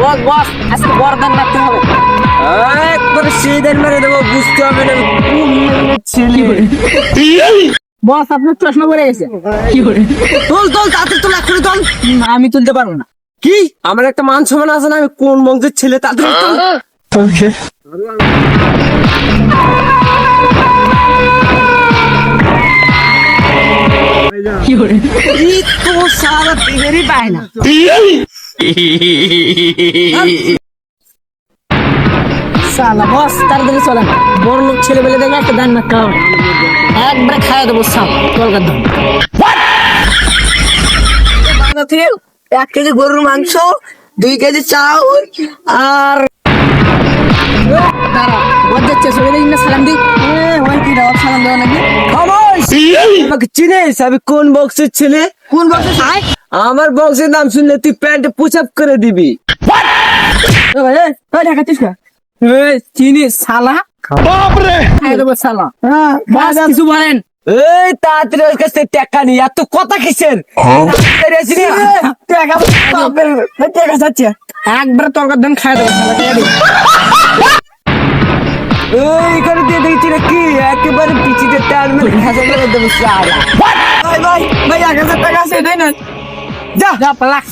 বস বস আজকে বরদান মারতে হবে। একবারে সেই দিন মেরে দেবো, বুঝতে হবে না আমি কোন মেয়ের ছেলে। বস আপনার চশমা পড়ে গেছে। তোল তোল তাড়াতাড়ি তোল, এক্ষুনি তোল। আমি তুলতে পারবো না। কি আমার একটা মান সম্মান আছে না, আমি কোন বংশের ছেলে, তাড়াতাড়ি তোল। এই তো সারা পেরেরই পায় না। শালা বস তাড়াতাড়ি চলেন, বড় লোক ছেলে বলে দেখে একটা দান মারতে হবে, একবারে খাইয়ে দেবো সব কলকাতা ধান। 1 কেজি গরুর মাংস, 2 কেজি চাউল, আর দাঁড়া বস যাচ্ছে, সবাই দেখি না সালাম দি। ওই কি দাও সালাম দেওয়া নাকি? খামোশ। আমাকে চিনিস আমি কোন বংশের ছেলে? কোন বসে খায়? আমার বংশের নাম শুনলে তুই প্যান্টে পুশ-আপ করে দিবি। দেখাচ্ছিস না চিনিস শালা? খাইয়ে দেবো শালা। বস কিছু বলেন। এই তাড়াতাড়ি ওর কাছ থেকে টাকা নি, এত কথা কিসের? তাড়াতাড়ি আসি রে। টাকা চাচ্ছে, একবারে তরকার ধান খাইয়ে দেবো শালা, দিয়ে দিবো। এইখানে দিয়ে দেখছি রে কি একেবারে পিছিয়ে টান মেরে খাসা করে দেবো শালা। ভাই ভাই ভাই 1000 টাকা আছে এটাই না, যা যা পালাস।